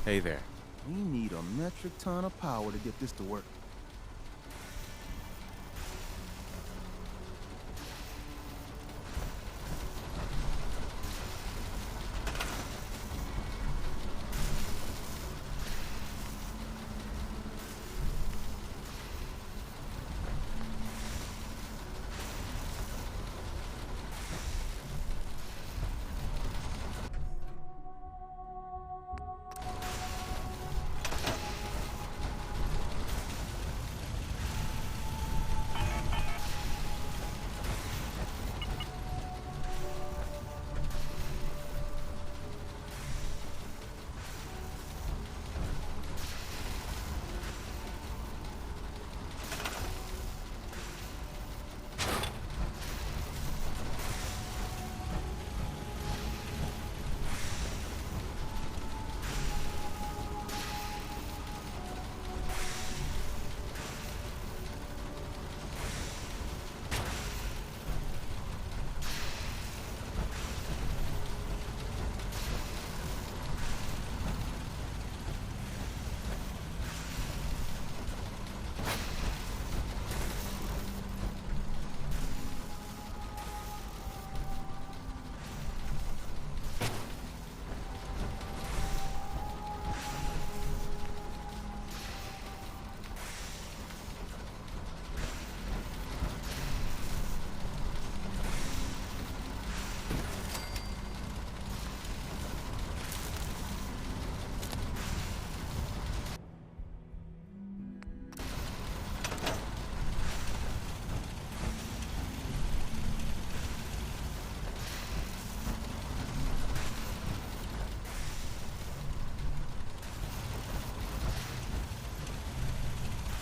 Hey there. We need a metric ton of power to get this to work.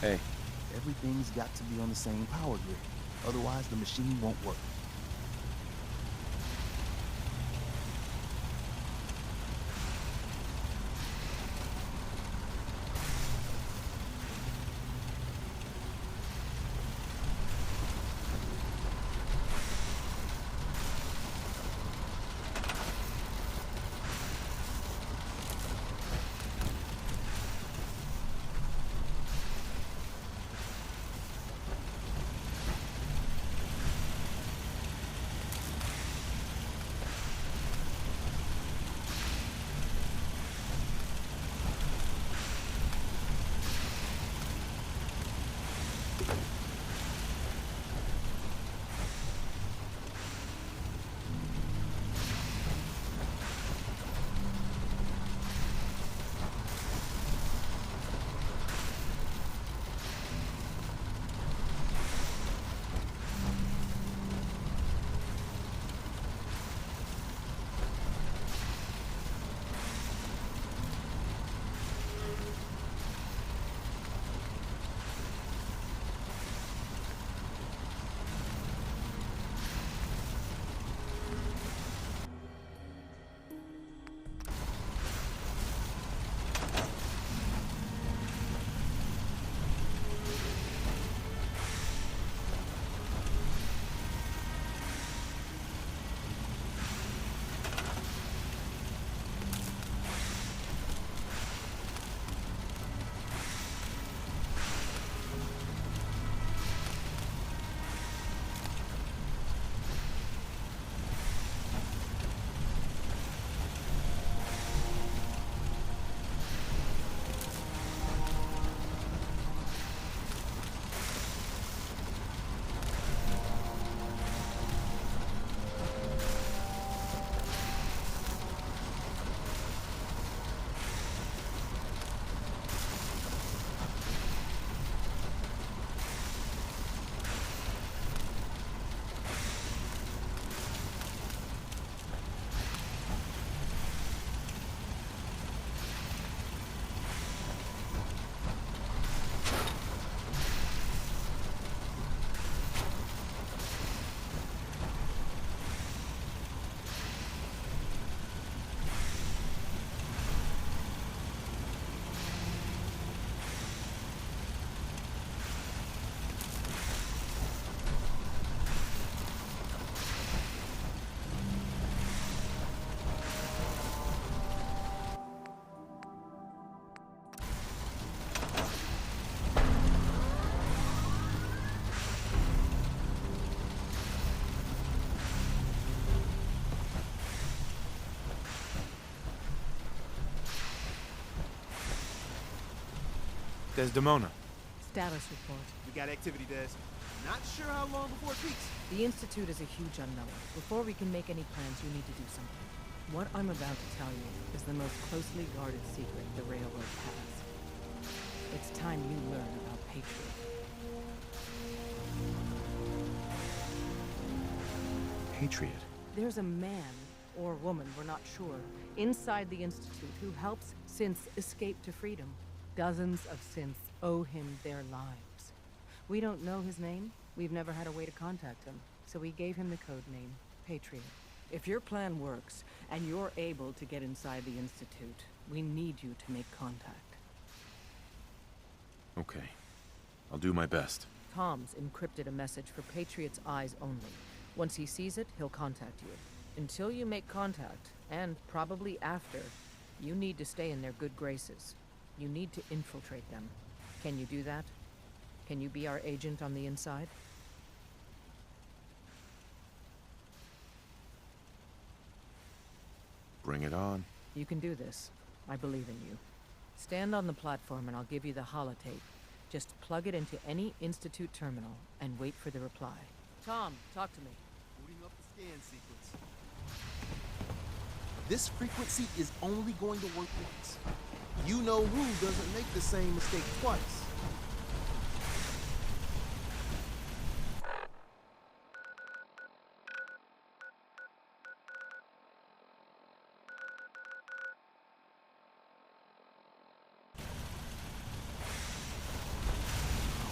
Hey, Everything's got to be on the same power grid. Otherwise, the machine won't work. Desdemona. Status report. We got activity, Des. Not sure how long before it peaks. The Institute is a huge unknown. Before we can make any plans, you need to do something. What I'm about to tell you is the most closely guarded secret the Railroad has. It's time you learn about Patriot. Patriot? There's a man, or woman, we're not sure, inside the Institute who helps synths escape to freedom. Dozens of synths owe him their lives. We don't know his name. We've never had a way to contact him, so we gave him the code name, Patriot. If your plan works, and you're able to get inside the Institute, we need you to make contact. Okay. I'll do my best. Tom's encrypted a message for Patriot's eyes only. Once he sees it, he'll contact you. Until you make contact, and probably after, you need to stay in their good graces. You need to infiltrate them. Can you do that? Can you be our agent on the inside? Bring it on. You can do this. I believe in you. Stand on the platform and I'll give you the holotape. Just plug it into any Institute terminal and wait for the reply. Tom, talk to me. Booting up the scan sequence. This frequency is only going to work once. You know who doesn't make the same mistake twice.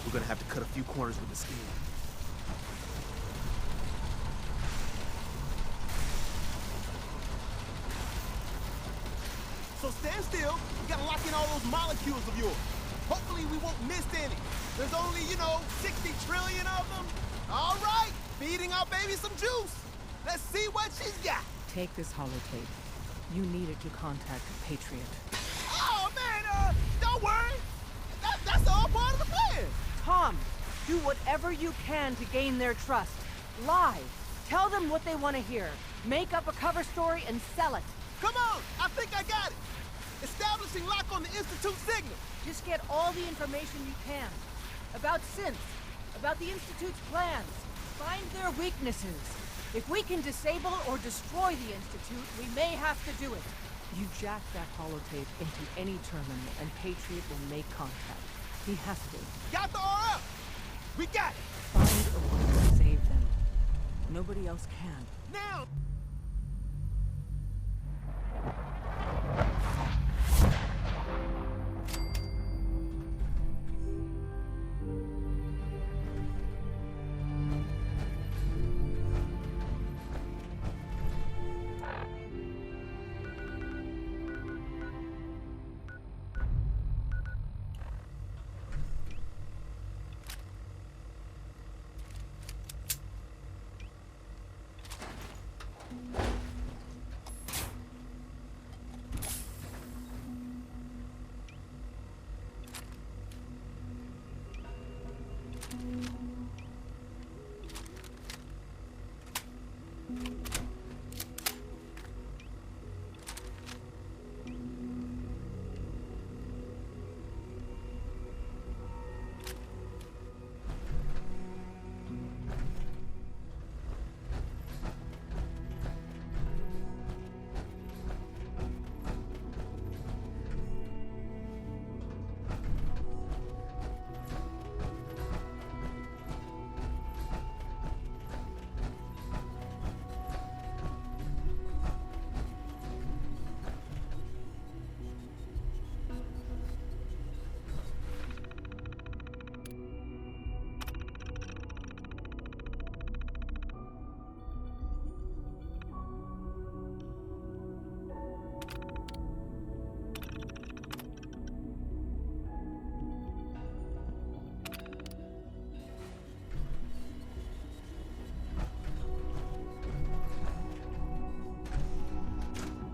We're gonna have to cut a few corners with the scan. So stand still. We gotta lock in all those molecules of yours. Hopefully we won't miss any. There's only, 60 trillion of them. All right, feeding our baby some juice. Let's see what she's got. Take this holotape. You need it to contact Patriot. Oh, man, don't worry. That's all part of the plan. Tom, do whatever you can to gain their trust. Lie. Tell them what they want to hear. Make up a cover story and sell it. Come on, I think I got it. Establishing lock on the Institute signal. Just get all the information you can. About synths, about the Institute's plans. Find their weaknesses. If we can disable or destroy the Institute, we may have to do it. You jack that holotape into any terminal and Patriot will make contact. He has to. Got the RF. We got it. Find a way to save them. Nobody else can. Now.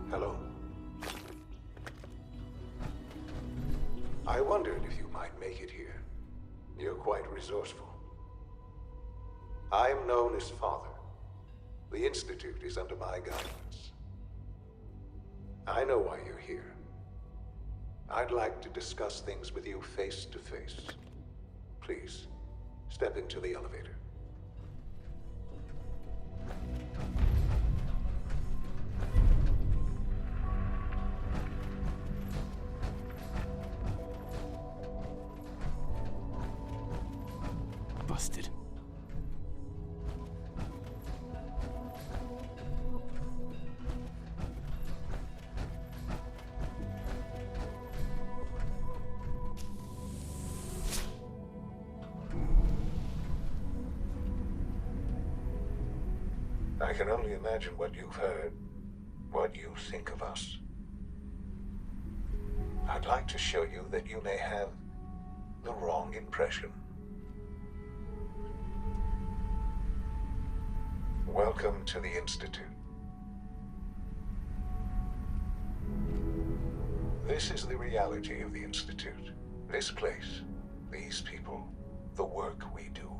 Hello. I wondered if you might make it here. You're quite resourceful. I am known as Father. The Institute is under my guidance. I know why you're here. I'd like to discuss things with you face to face. Please, step into the elevator. Busted. I can only imagine what you've heard, what you think of us. I'd like to show you that you may have the wrong impression. Welcome to the Institute. This is the reality of the Institute. This place, these people, the work we do.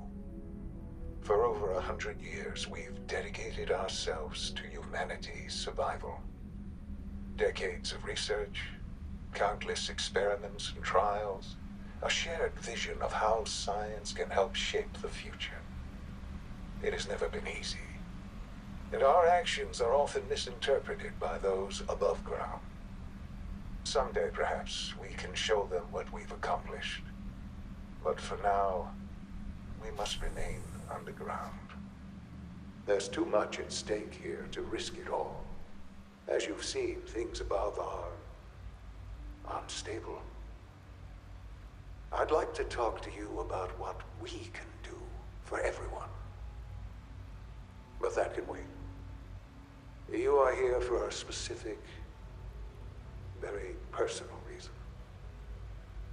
For over 100 years, we've dedicated ourselves to humanity's survival. Decades of research, countless experiments and trials, a shared vision of how science can help shape the future. It has never been easy, and our actions are often misinterpreted by those above ground. Someday, perhaps, we can show them what we've accomplished. But for now, we must remain underground. There's too much at stake here to risk it all. As you've seen, things above are unstable. I'd like to talk to you about what we can do for everyone. But that can wait. You are here for a specific, very personal reason.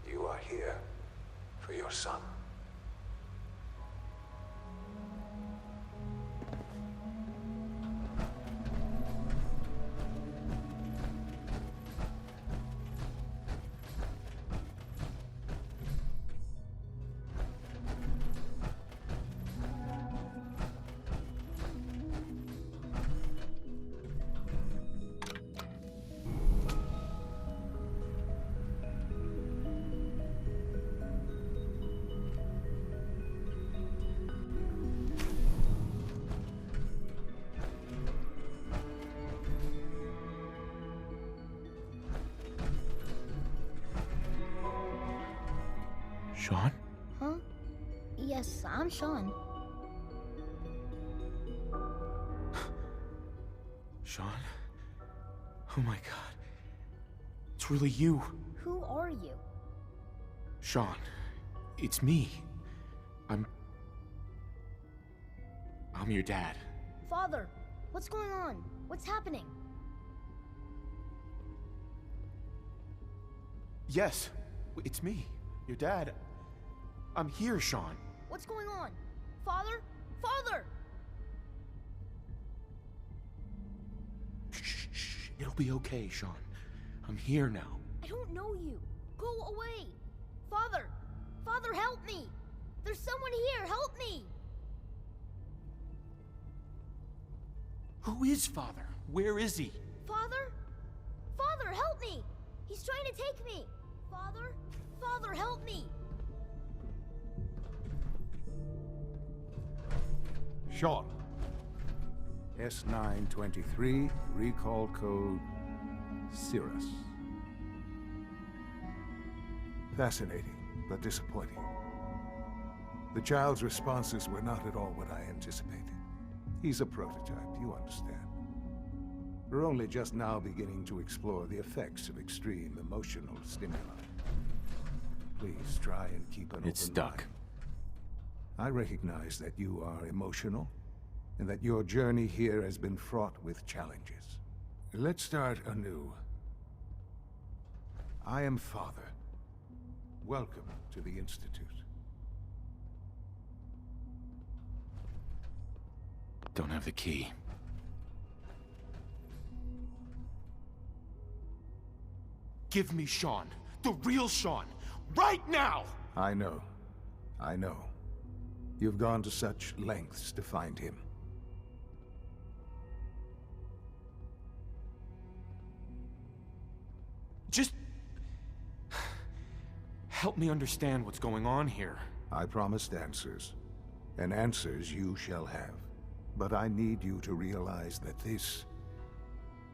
You are here for your son. Sean? Huh? Yes, I'm Sean. Sean? Oh my god. It's really you. Who are you? Sean. It's me. I'm your dad. Father, what's going on? What's happening? Yes, it's me. Your dad. I'm here, Sean. What's going on? Father? Father! Shh. It'll be okay, Sean. I'm here now. I don't know you. Go away. Father! Father, help me! There's someone here, help me! Who is Father? Where is he? Father? Father, help me! He's trying to take me! Father? Father, help me! Sean. S923, recall code Cirrus. Fascinating, but disappointing. The child's responses were not at all what I anticipated. He's a prototype, you understand. We're only just now beginning to explore the effects of extreme emotional stimuli. Please try and keep an open It's stuck. mind. I recognize that you are emotional, and that your journey here has been fraught with challenges. Let's start anew. I am Father. Welcome to the Institute. Don't have the key. Give me Sean. The real Sean. Right now! I know. I know. You've gone to such lengths to find him. Just help me understand what's going on here. I promised answers, and answers you shall have. But I need you to realize that this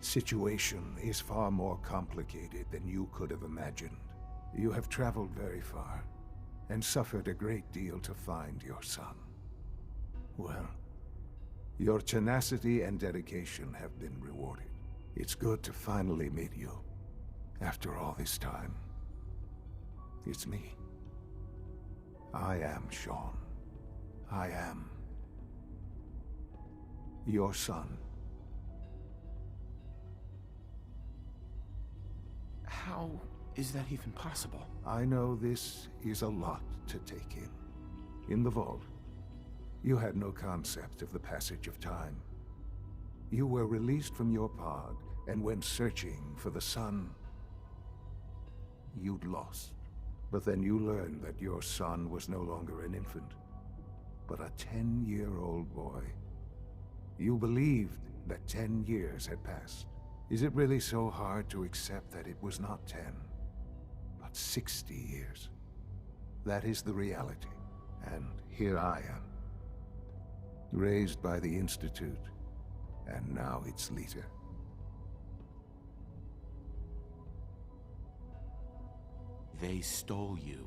situation is far more complicated than you could have imagined. You have traveled very far, and suffered a great deal to find your son. Well, your tenacity and dedication have been rewarded. It's good to finally meet you. After all this time, it's me. I am Sean. I am your son. How is that even possible? I know this is a lot to take in. In the vault, you had no concept of the passage of time. You were released from your pod and went searching for the son you'd lost. But then you learned that your son was no longer an infant, but a 10-year-old boy. You believed that 10 years had passed. Is it really so hard to accept that it was not 10, but 60 years? That is the reality, and here I am. Raised by the Institute, and now its leader. They stole you,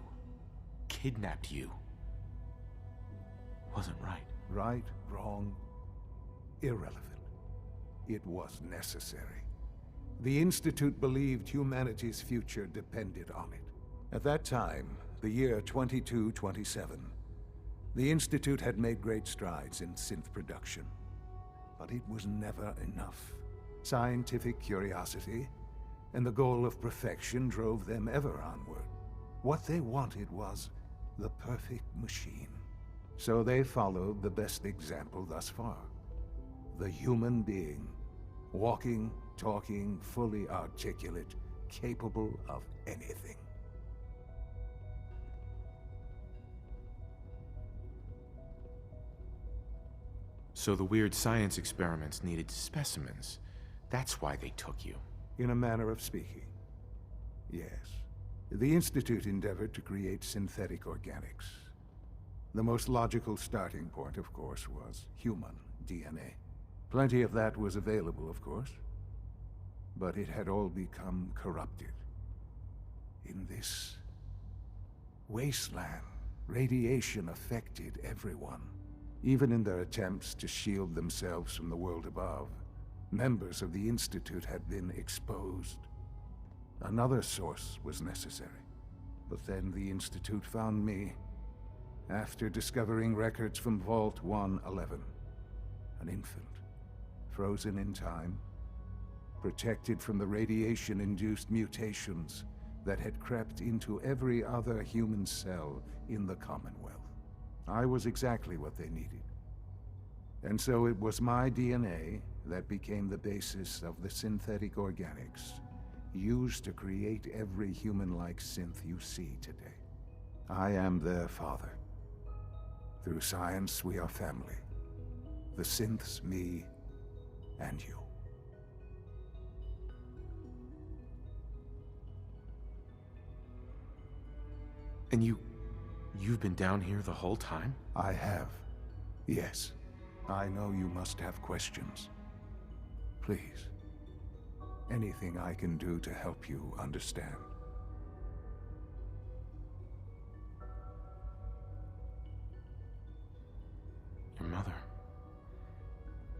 kidnapped you. Wasn't right. Right, wrong, irrelevant. It was necessary. The Institute believed humanity's future depended on it. At that time, the year 2227, the Institute had made great strides in synth production. But it was never enough. Scientific curiosity and the goal of perfection drove them ever onward. What they wanted was the perfect machine. So they followed the best example thus far. The human being. Walking, talking, fully articulate, capable of anything. So the weird science experiments needed specimens. That's why they took you. In a manner of speaking, yes. The Institute endeavored to create synthetic organics. The most logical starting point, of course, was human DNA. Plenty of that was available, of course. But it had all become corrupted. In this wasteland, radiation affected everyone. Even in their attempts to shield themselves from the world above, members of the Institute had been exposed. Another source was necessary. But then the Institute found me, after discovering records from Vault 111. An infant, frozen in time, protected from the radiation-induced mutations that had crept into every other human cell in the Commonwealth. I was exactly what they needed. And so it was my DNA that became the basis of the synthetic organics used to create every human-like synth you see today. I am their father. Through science, we are family. The synths, me, and you. And you've been down here the whole time? I have. Yes. I know you must have questions. Please. Anything I can do to help you understand. Your mother.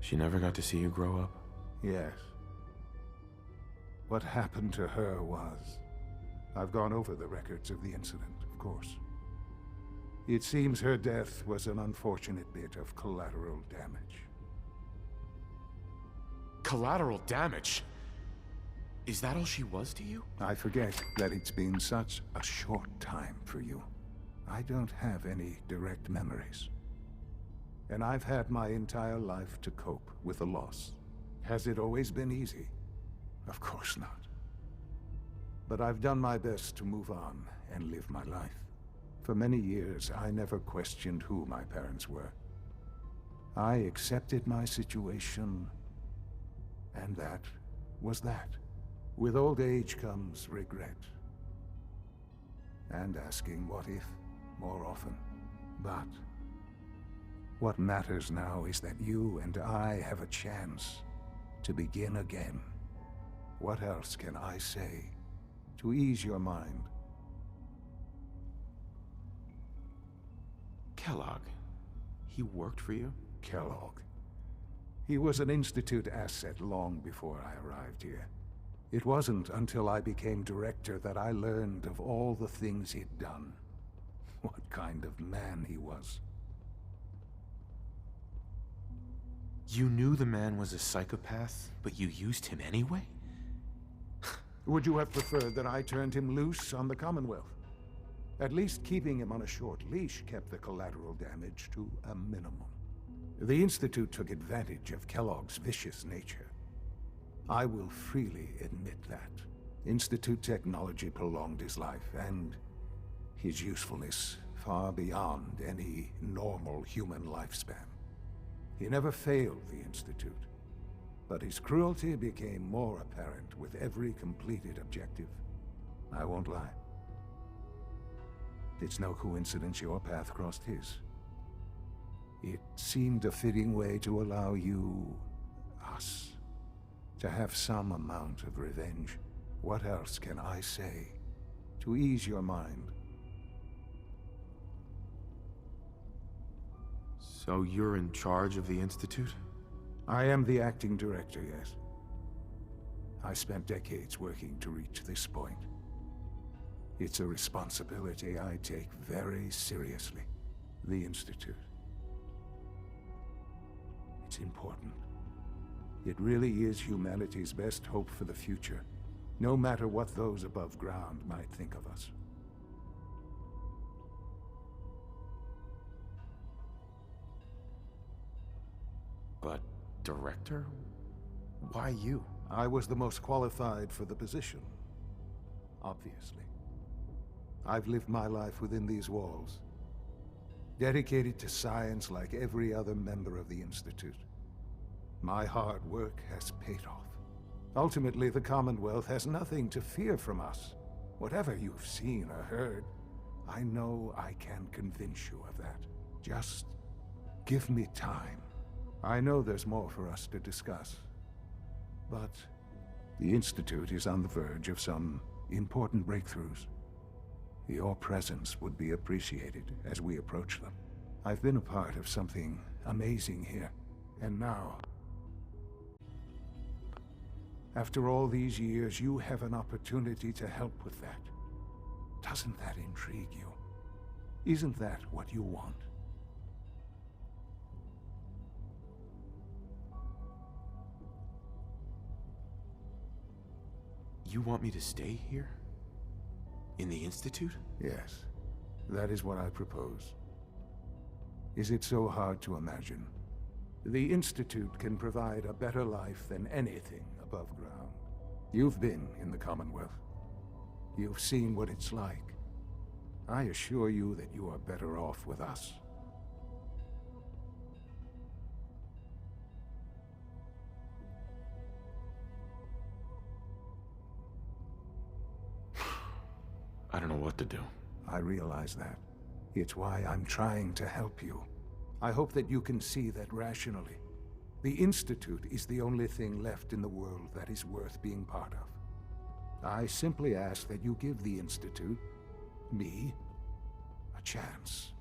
She never got to see you grow up? Yes. What happened to her was... I've gone over the records of the incident, of course. It seems her death was an unfortunate bit of collateral damage. Collateral damage? Is that all she was to you? I forget that it's been such a short time for you. I don't have any direct memories. And I've had my entire life to cope with the loss. Has it always been easy? Of course not. But I've done my best to move on and live my life. For many years, I never questioned who my parents were. I accepted my situation, and that was that. With old age comes regret. and asking what if more often. But what matters now is that you and I have a chance to begin again. What else can I say to ease your mind? Kellogg. He worked for you? Kellogg. He was an Institute asset long before I arrived here. It wasn't until I became director that I learned of all the things he'd done. What kind of man he was. You knew the man was a psychopath, but you used him anyway? Would you have preferred that I turned him loose on the Commonwealth? At least keeping him on a short leash kept the collateral damage to a minimum. The Institute took advantage of Kellogg's vicious nature. I will freely admit that. Institute technology prolonged his life, and his usefulness far beyond any normal human lifespan. He never failed the Institute, but his cruelty became more apparent with every completed objective. I won't lie. It's no coincidence your path crossed his. It seemed a fitting way to allow you, us, to have some amount of revenge. What else can I say to ease your mind? So you're in charge of the Institute? I am the acting director, yes. I spent decades working to reach this point. It's a responsibility I take very seriously. The Institute. It's important. It really is humanity's best hope for the future, no matter what those above ground might think of us. But, director? Why you? I was the most qualified for the position, obviously. I've lived my life within these walls, dedicated to science like every other member of the Institute. My hard work has paid off. Ultimately, the Commonwealth has nothing to fear from us. Whatever you've seen or heard, I know I can convince you of that. Just give me time. I know there's more for us to discuss, but the Institute is on the verge of some important breakthroughs. Your presence would be appreciated as we approach them. I've been a part of something amazing here, and now, after all these years, you have an opportunity to help with that. Doesn't that intrigue you? Isn't that what you want? You want me to stay here? In the Institute? Yes, that is what I propose. Is it so hard to imagine? The Institute can provide a better life than anything above ground. You've been in the Commonwealth. You've seen what it's like. I assure you that you are better off with us. I don't know what to do. I realize that. It's why I'm trying to help you. I hope that you can see that rationally. The Institute is the only thing left in the world that is worth being part of. I simply ask that you give the Institute, me, a chance.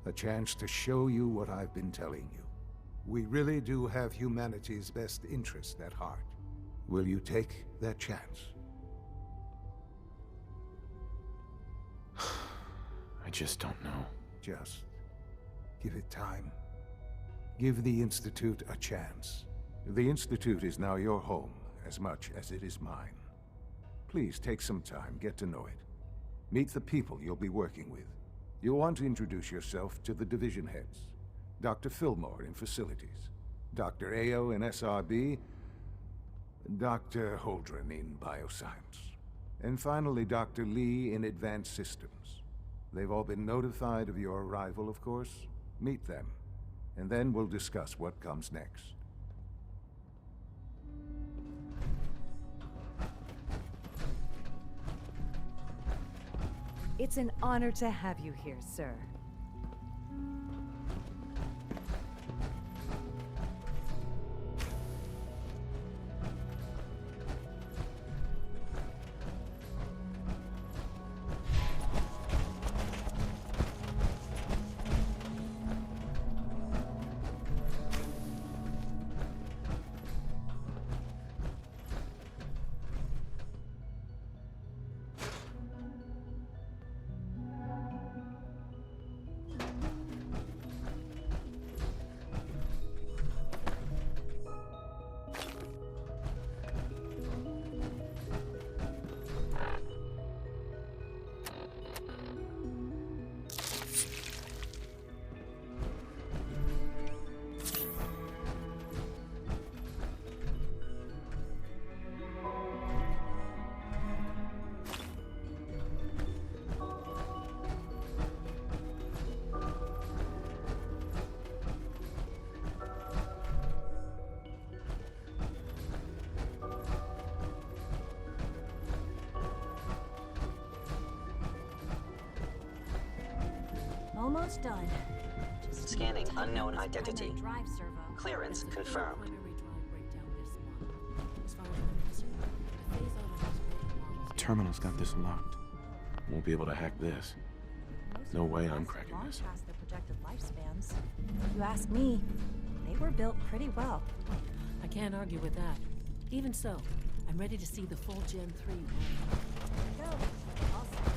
A chance to show you what I've been telling you. We really do have humanity's best interest at heart. Will you take that chance? I just don't know. Just give it time. Give the Institute a chance. The Institute is now your home as much as it is mine. Please take some time, get to know it. Meet the people you'll be working with. You'll want to introduce yourself to the division heads. Dr. Fillmore in Facilities, Dr. Ayo in SRB, Dr. Holdren in Bioscience, and finally Dr. Lee in Advanced Systems. They've all been notified of your arrival, of course. Meet them, and then we'll discuss what comes next. It's an honor to have you here, sir. Almost done. Scanning unknown identity. Drive servo. Clearance confirmed. The terminal's got this locked. Won't be able to hack this. No way I'm cracking Long this. past their projected lifespans. If you ask me, they were built pretty well. I can't argue with that. Even so, I'm ready to see the full Gen 3 run. Go. All set.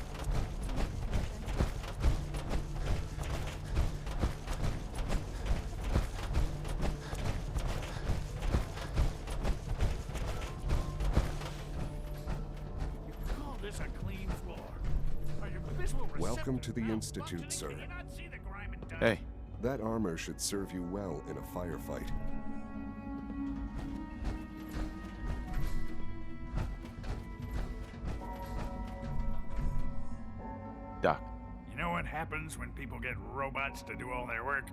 Welcome to the Institute, sir. Hey, That armor should serve you well in a firefight. Doc. You know what happens when people get robots to do all their work?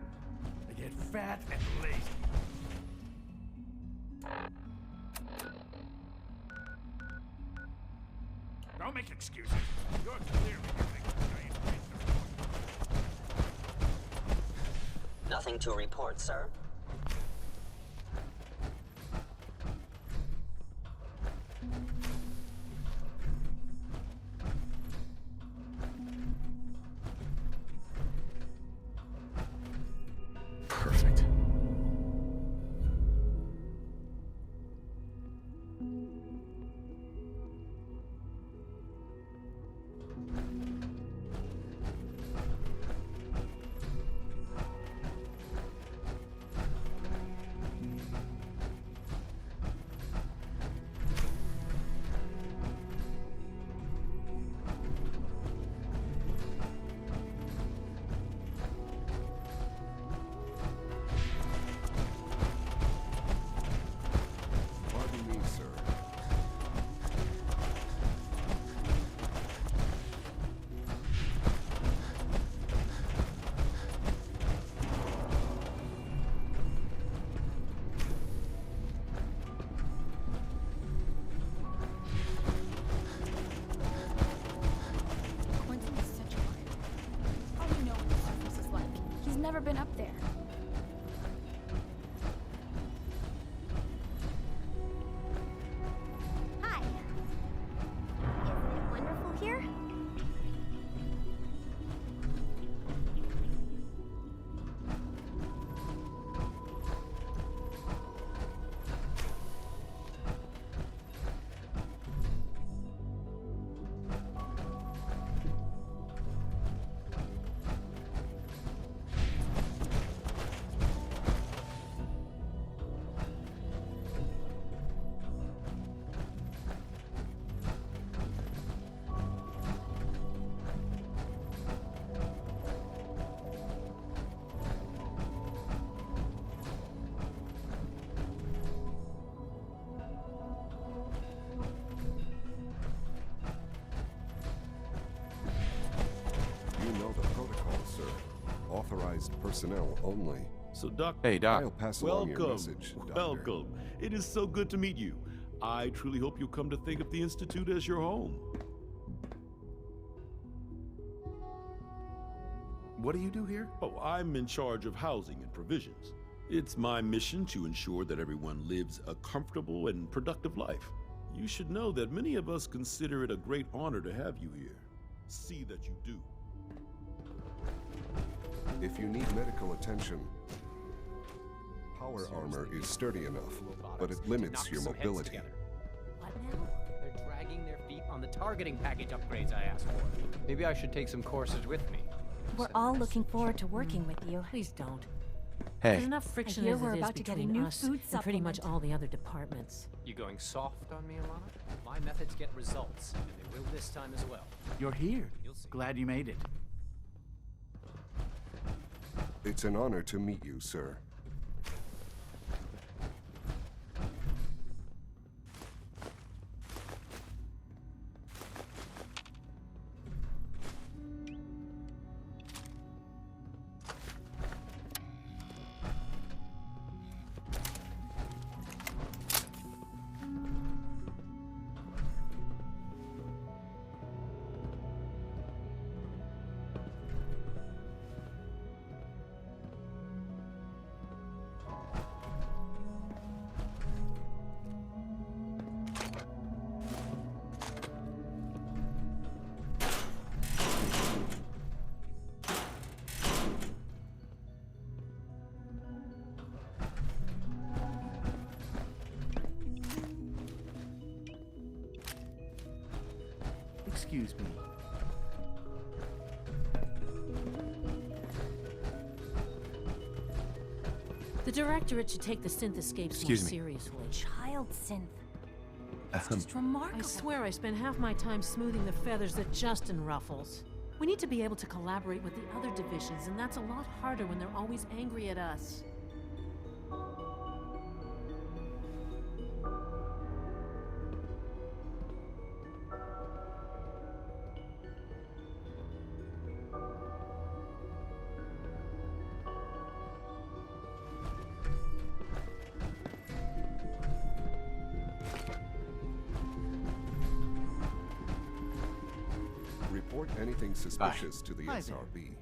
They get fat and lazy. Don't make excuses. You're clearly using giant waste of Nothing to report, sir. Perfect. Pardon me, sir. Quentin is such a liar. Probably know what the surface is like. He's never been up there. Hi. Isn't it wonderful here? You know the protocol, sir. Authorized personnel only. So, Doc, Hey, Doc. I'll pass along your welcome. message, Doctor. Welcome. It is so good to meet you. I truly hope you come to think of the Institute as your home. what do you do here? Oh, I'm in charge of housing and provisions. It's my mission to ensure that everyone lives a comfortable and productive life. You should know that many of us consider it a great honor to have you here. See that you do. If you need medical attention, power armor is sturdy enough, but it limits your mobility. What now? They're dragging their feet on the targeting package upgrades I asked for. Maybe I should take some courses with me. We're all looking forward to working with you. Please don't. Hey. There's enough friction hear as we're it is about to get a between new us food and pretty much supplement. all the other departments. You going soft on me, Alana? My methods get results, and they will this time as well. You're here. You'll see. Glad you made it. It's an honor to meet you, sir. Excuse me. The Directorate should take the synth escapes Excuse more me. seriously. Child synth. It's just remarkable. I swear I spend half my time smoothing the feathers that Justin ruffles. We need to be able to collaborate with the other divisions, and that's a lot harder when they're always angry at us. Report anything suspicious to the Hi there. SRB.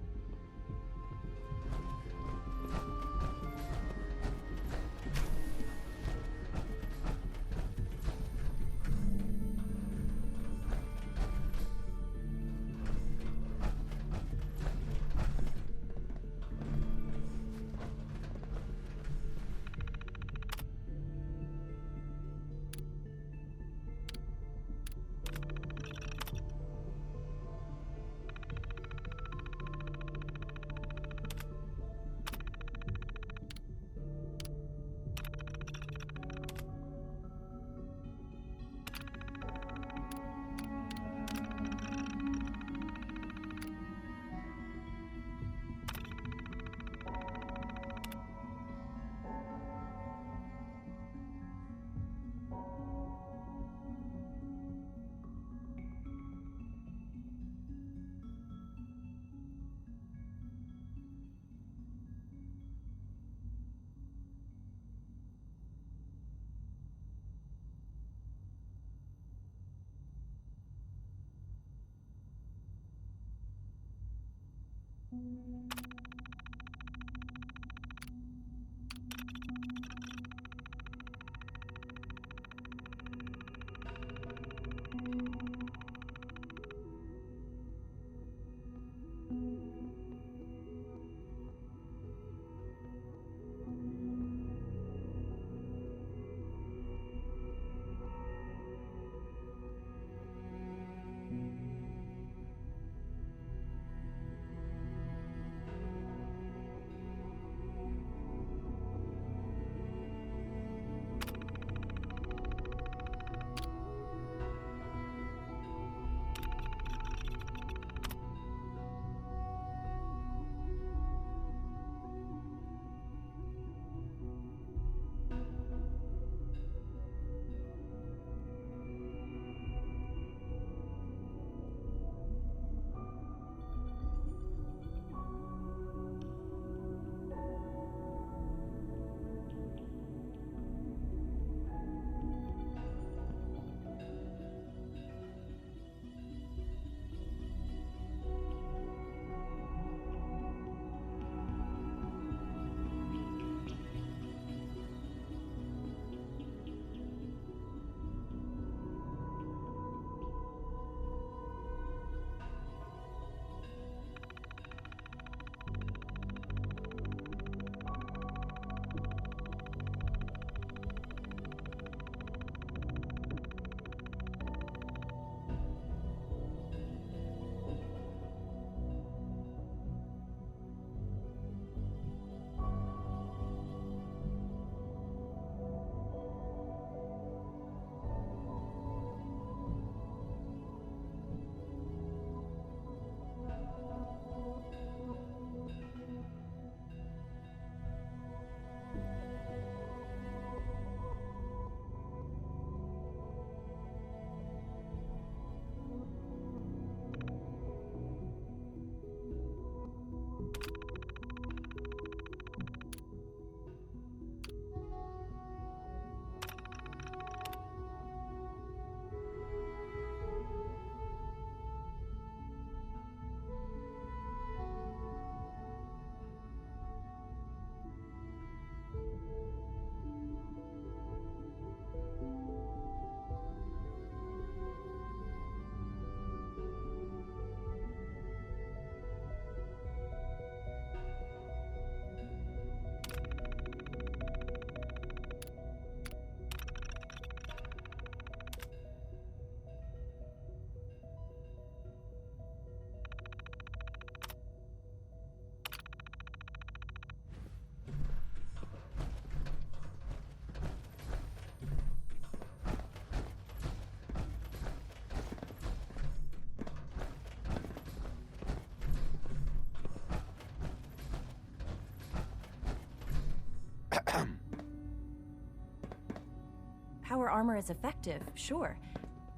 Power armor is effective, sure,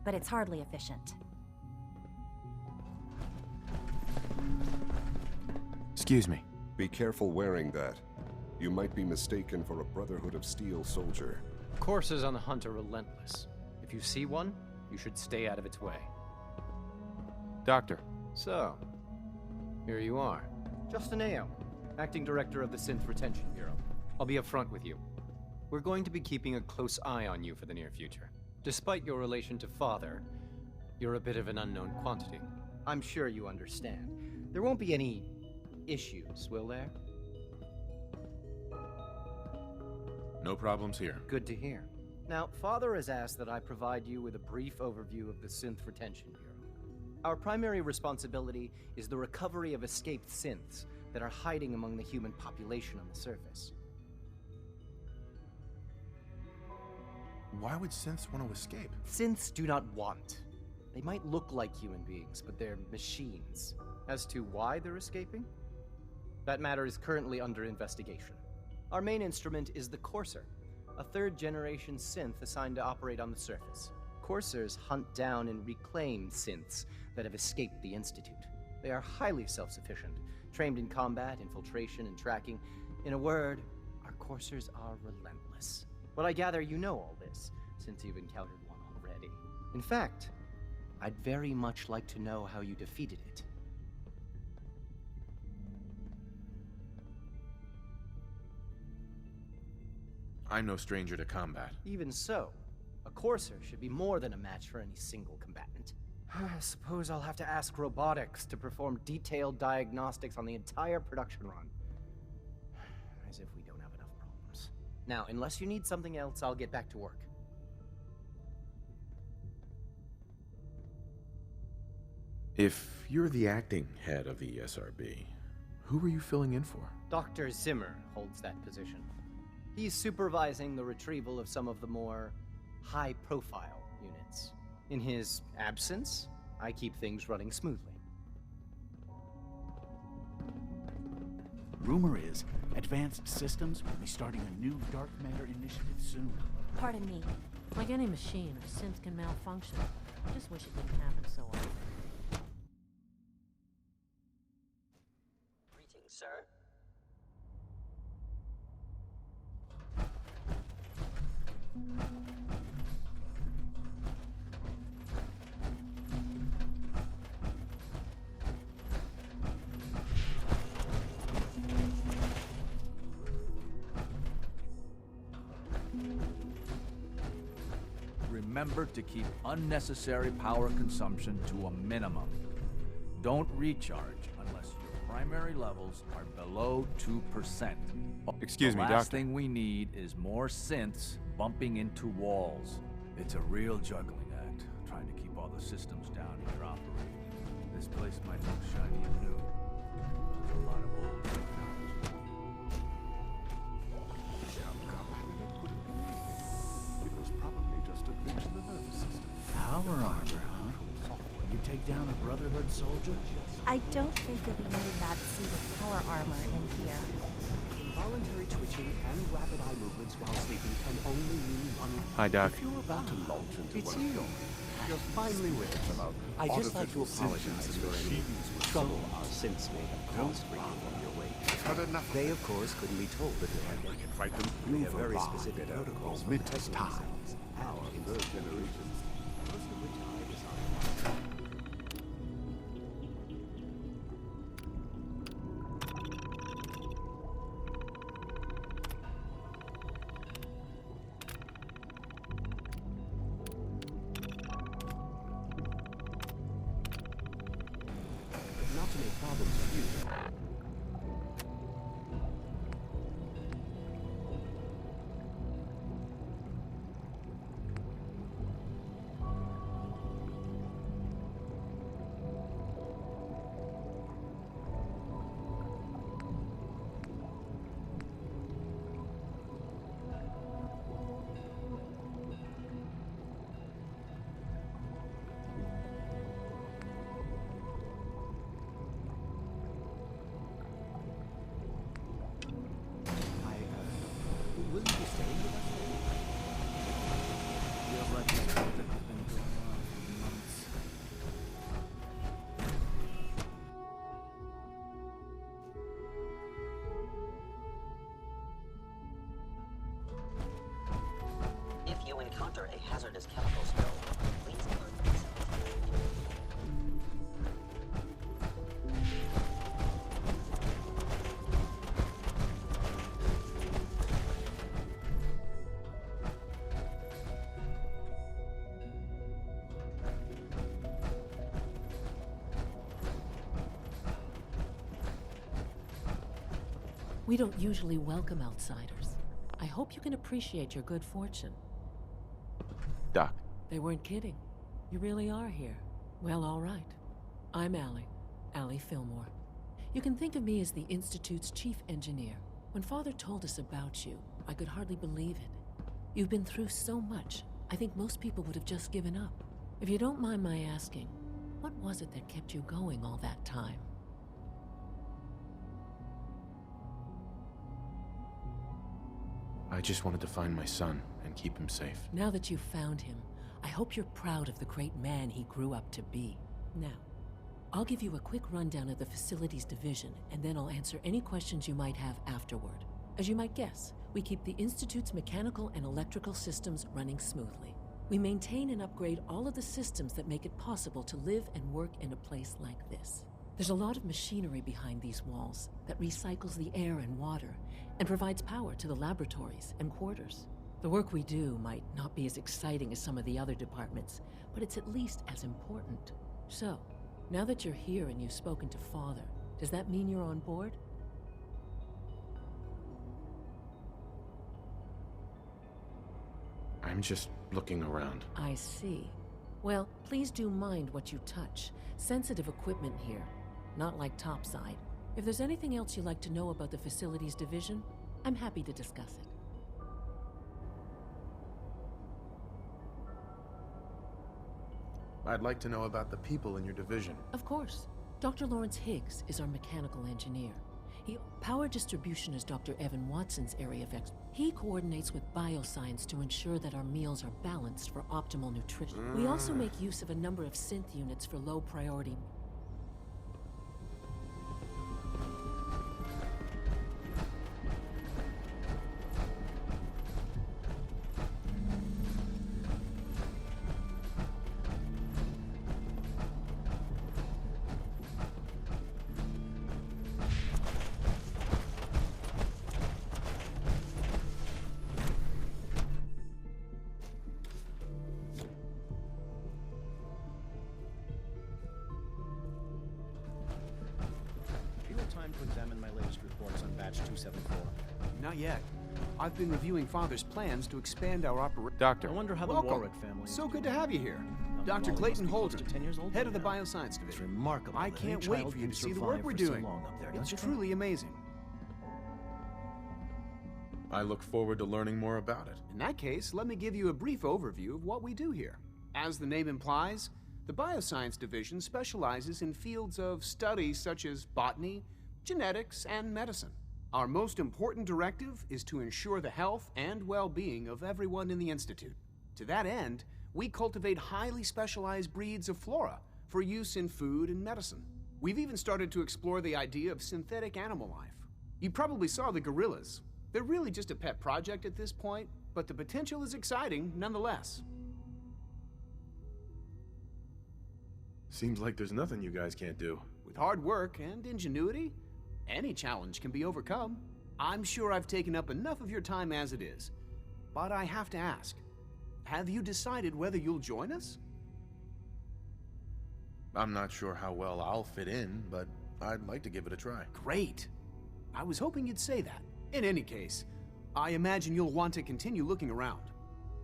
but it's hardly efficient. Excuse me. Be careful wearing that. You might be mistaken for a Brotherhood of Steel soldier. Coursers on the hunt are relentless. If you see one, you should stay out of its way. Doctor. So, here you are. Justin Ayo, Acting Director of the Synth Retention Bureau. I'll be upfront with you. We're going to be keeping a close eye on you for the near future. Despite your relation to Father, you're a bit of an unknown quantity. I'm sure you understand. There won't be any issues, will there? No problems here. Good to hear. Now, Father has asked that I provide you with a brief overview of the Synth Retention Bureau. Our primary responsibility is the recovery of escaped synths that are hiding among the human population on the surface. Why would synths want to escape? Synths do not want. They might look like human beings, but they're machines. As to why they're escaping? That matter is currently under investigation. Our main instrument is the Courser, a third-generation synth assigned to operate on the surface. Coursers hunt down and reclaim synths that have escaped the Institute. They are highly self-sufficient, trained in combat, infiltration, and tracking. In a word, our Coursers are relentless. But I gather you know all this, since you've encountered one already. In fact, I'd very much like to know how you defeated it. I'm no stranger to combat. Even so, a Courser should be more than a match for any single combatant. I suppose I'll have to ask robotics to perform detailed diagnostics on the entire production run. As if we don't have enough problems. Now, unless you need something else, I'll get back to work. If you're the acting head of the SRB, who were you filling in for? Dr. Zimmer holds that position. He's supervising the retrieval of some of the more high-profile units. In his absence, I keep things running smoothly. Rumor is, Advanced Systems will be starting a new dark matter initiative soon. Pardon me. Like any machine, a synth can malfunction. I just wish it didn't happen so often. Greetings, sir. Remember to keep unnecessary power consumption to a minimum. Don't recharge unless your primary levels are below 2%. Excuse me, The Doctor. last thing we need is more synths bumping into walls. It's a real juggling act, trying to keep all the systems down here operating. This place might look shiny and new. There's a lot of old technology. It was probably just a glitch in the nervous system. Power armor, huh? You take down a Brotherhood soldier? I don't think you'll be needing that suit of power armor in here. Involuntary twitching and rapid eye movements while sleeping can only mean one. Hi, Doc. If you're about to launch into It's one you. of You're finally with us. about I'd just like to artificial apologize sentience for and any machines with trouble souls. our synths may have caused for you on your way. But enough of They, it. of course, couldn't be told that they had We can fight them. They have very specific protocols for protecting themselves. Our third generation. Most of which I designed. But not to make problems for you. We don't usually welcome outsiders. I hope you can appreciate your good fortune. Doc. They weren't kidding. You really are here. Well, all right. I'm Allie Fillmore. You can think of me as the Institute's chief engineer. When Father told us about you, I could hardly believe it. You've been through so much, I think most people would have just given up. If you don't mind my asking, what was it that kept you going all that time? I just wanted to find my son and keep him safe. Now that you've found him, I hope you're proud of the great man he grew up to be. Now, I'll give you a quick rundown of the Facilities Division, and then I'll answer any questions you might have afterward. As you might guess, we keep the Institute's mechanical and electrical systems running smoothly. We maintain and upgrade all of the systems that make it possible to live and work in a place like this. There's a lot of machinery behind these walls that recycles the air and water and provides power to the laboratories and quarters. The work we do might not be as exciting as some of the other departments, but it's at least as important. So, now that you're here and you've spoken to Father, does that mean you're on board? I'm just looking around. I see. Well, please do mind what you touch. Sensitive equipment here, not like topside. If there's anything else you'd like to know about the Facilities Division, I'm happy to discuss it. I'd like to know about the people in your division. Of course. Dr. Lawrence Higgs is our mechanical engineer. Power distribution is Dr. Evan Watson's area of expertise. He coordinates with bioscience to ensure that our meals are balanced for optimal nutrition. We also make use of a number of synth units for low priority. Time to examine my latest reports on batch 274. Not yet. I've been reviewing Father's plans to expand our operation. Doctor. I wonder how the Welcome. Warwick family. So good to have you here. Now, Dr. Wally Clayton must be close Holdren, to 10 years old head of the now. Bioscience It's Division. remarkable. I that can't any wait child for you can to see the survive work we're for so doing. long up there, It's don't you think? truly amazing. I look forward to learning more about it. In that case, let me give you a brief overview of what we do here. As the name implies, the Bioscience Division specializes in fields of study such as botany, genetics, and medicine. Our most important directive is to ensure the health and well-being of everyone in the Institute. To that end, we cultivate highly specialized breeds of flora for use in food and medicine. We've even started to explore the idea of synthetic animal life. You probably saw the gorillas. They're really just a pet project at this point, but the potential is exciting nonetheless. Seems like there's nothing you guys can't do. With hard work and ingenuity, any challenge can be overcome. I'm sure I've taken up enough of your time as it is, but I have to ask, have you decided whether you'll join us? I'm not sure how well I'll fit in, but I'd like to give it a try. Great. I was hoping you'd say that. In any case, I imagine you'll want to continue looking around.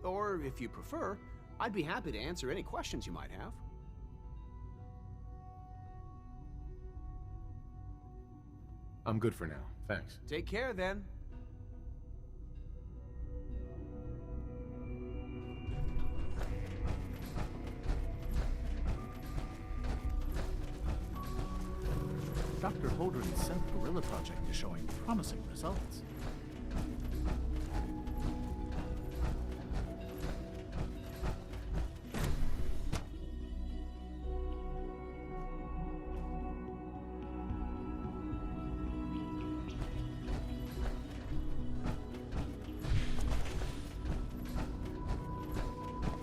Or, if you prefer, I'd be happy to answer any questions you might have. I'm good for now, thanks. Take care, then. Dr. Holdren's self-gorilla project is showing promising results.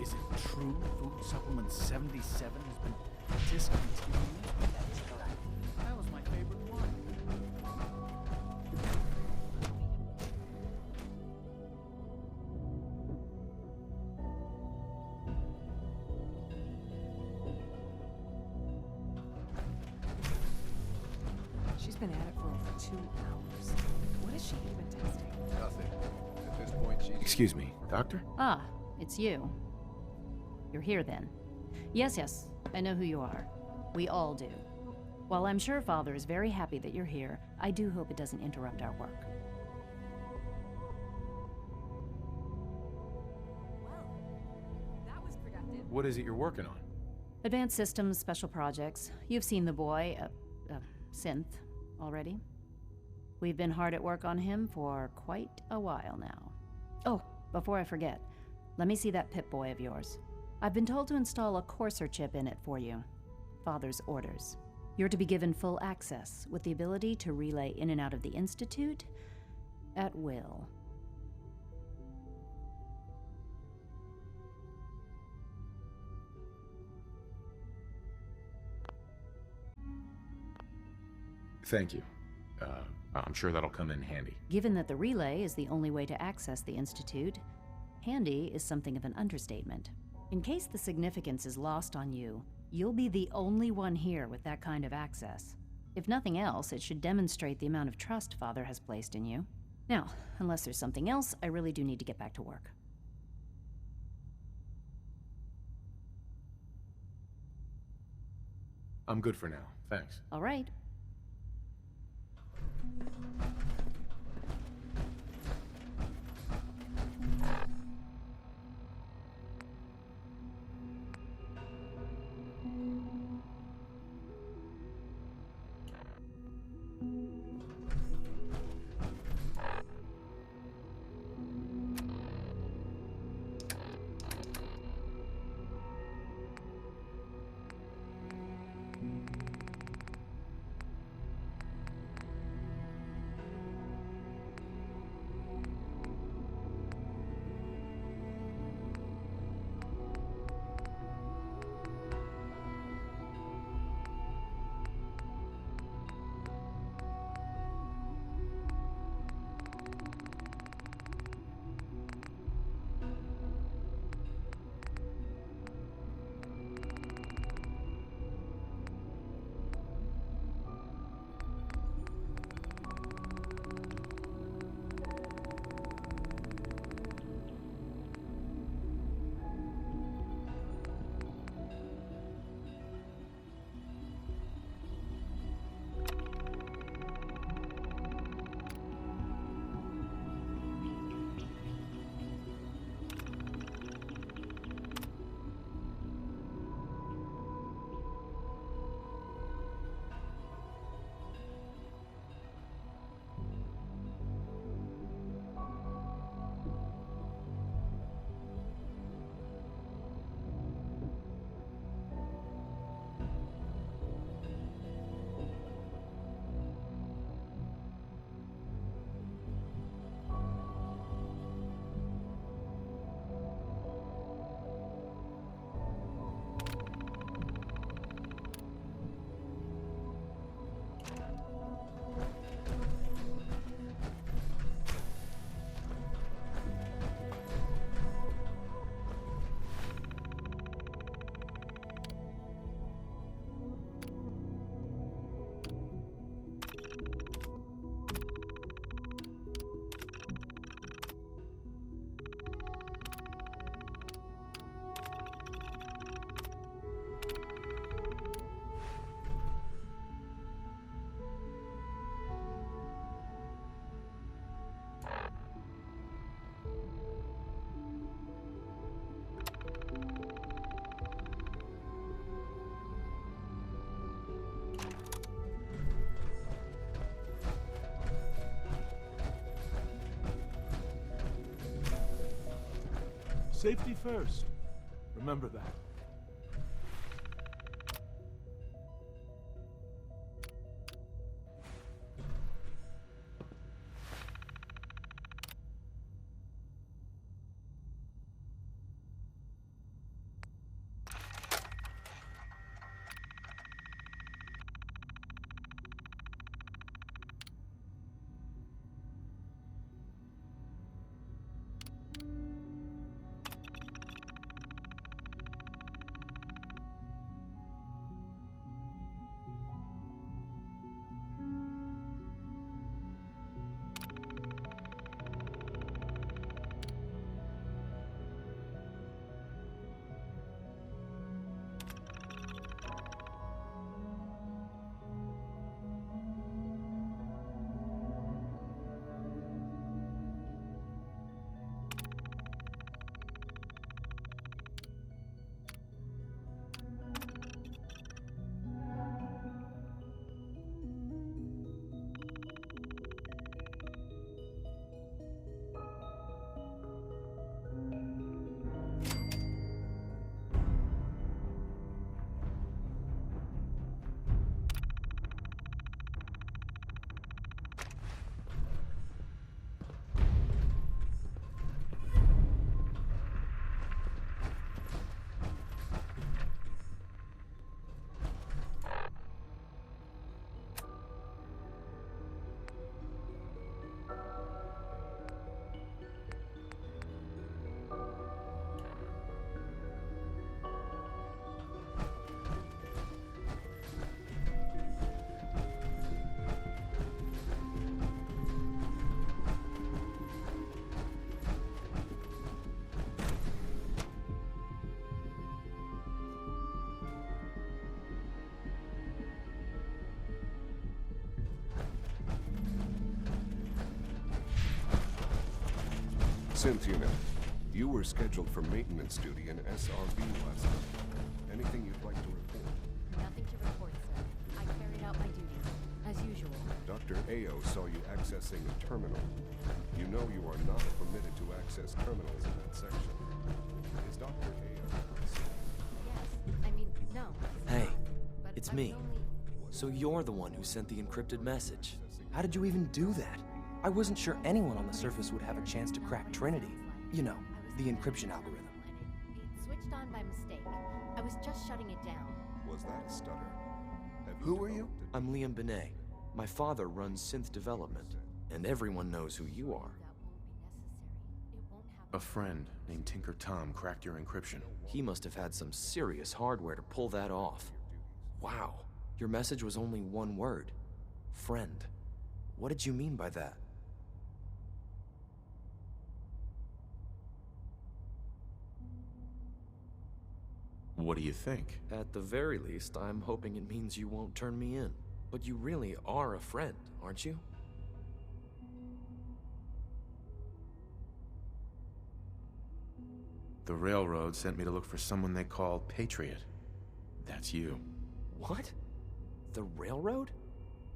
Is it true Food Supplement 77 has been discontinued? That is correct. That was my favorite one. She's been at it for over 2 hours. What What is she even testing? Nothing. At this point, she's... Excuse me, doctor? Ah, it's you. You're here then. Yes, I know who you are. We all do. While I'm sure Father is very happy that you're here, I do hope it doesn't interrupt our work. That was productive. What is it you're working on? Advanced Systems Special Projects. You've seen the boy, Synth, already. We've been hard at work on him for quite a while now. Oh, before I forget, let me see that Pip-Boy of yours. I've been told to install a Courser chip in it for you. Father's orders. You're to be given full access, with the ability to relay in and out of the Institute at will. Thank you. I'm sure that'll come in handy. Given that the relay is the only way to access the Institute, handy is something of an understatement. In case the significance is lost on you, you'll be the only one here with that kind of access. If nothing else, it should demonstrate the amount of trust Father has placed in you. Now, unless there's something else, I really do need to get back to work. I'm good for now, thanks. All right. Safety first. Remember that. Synth unit. You were scheduled for maintenance duty in SRB last night. Anything you'd like to report? Nothing to report, sir. I carried out my duties, as usual. Dr. Ao saw you accessing a terminal. You know you are not permitted to access terminals in that section. Is Dr. Ao... Yes, I mean, no. Hey, But it's I was me. only- So you're the one who sent the encrypted message. How did you even do that? I wasn't sure anyone on the surface would have a chance to crack Trinity. You know, the encryption algorithm. It switched on by mistake. I was just shutting it down. Was that a stutter? Who are you? I'm Liam Benet. My father runs synth development, and everyone knows who you are. A friend named Tinker Tom cracked your encryption. He must have had some serious hardware to pull that off. Wow, your message was only one word. Friend. What did you mean by that? What do you think? At the very least, I'm hoping it means you won't turn me in. But you really are a friend, aren't you? The railroad sent me to look for someone they call Patriot. That's you. What? The railroad?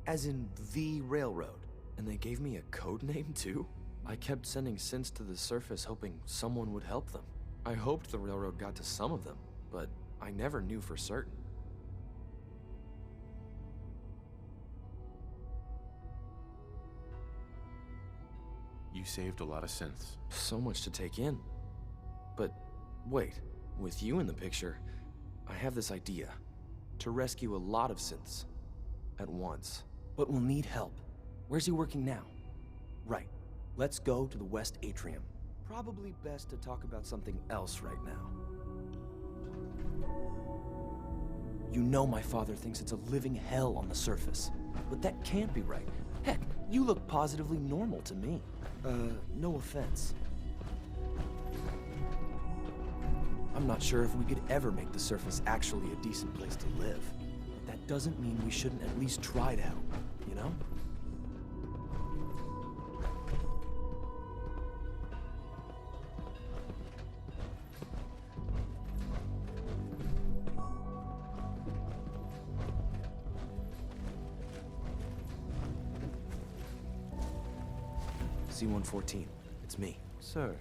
As in the railroad? And they gave me a code name too? I kept sending synths to the surface hoping someone would help them. I hoped the railroad got to some of them, but I never knew for certain. You saved a lot of synths. So much to take in. But wait, with you in the picture, I have this idea. To rescue a lot of synths at once. But we'll need help. Where's he working now? Right. Let's go to the West Atrium. Probably best to talk about something else right now. You know my father thinks it's a living hell on the surface. But that can't be right. Heck, you look positively normal to me. No offense. I'm not sure if we could ever make the surface actually a decent place to live. But that doesn't mean we shouldn't at least try to help, you know? C-114, it's me. Sir,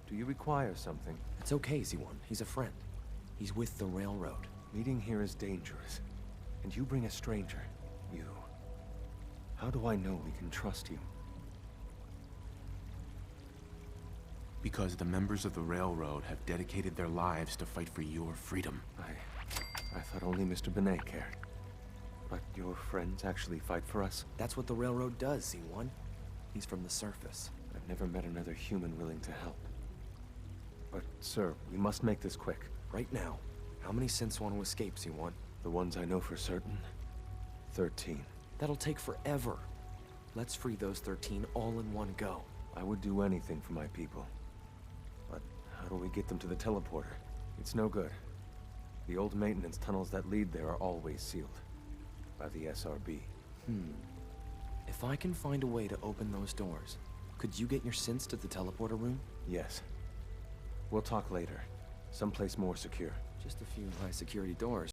do you require something? It's okay, Z1. He's a friend. He's with the railroad. Meeting here is dangerous. And you bring a stranger. You... How do I know we can trust you? Because the members of the railroad have dedicated their lives to fight for your freedom. I thought only Mr. Benet cared. But your friends actually fight for us? That's what the railroad does, Z1. He's from the surface. I've never met another human willing to help. But, sir, we must make this quick. Right now, how many synths want to escape, Z1? The ones I know for certain? 13. That'll take forever. Let's free those 13 all in one go. I would do anything for my people. But how do we get them to the teleporter? It's no good. The old maintenance tunnels that lead there are always sealed. By the SRB. If I can find a way to open those doors, could you get your synths to the teleporter room? Yes. We'll talk later. Someplace more secure. Just a few high security doors.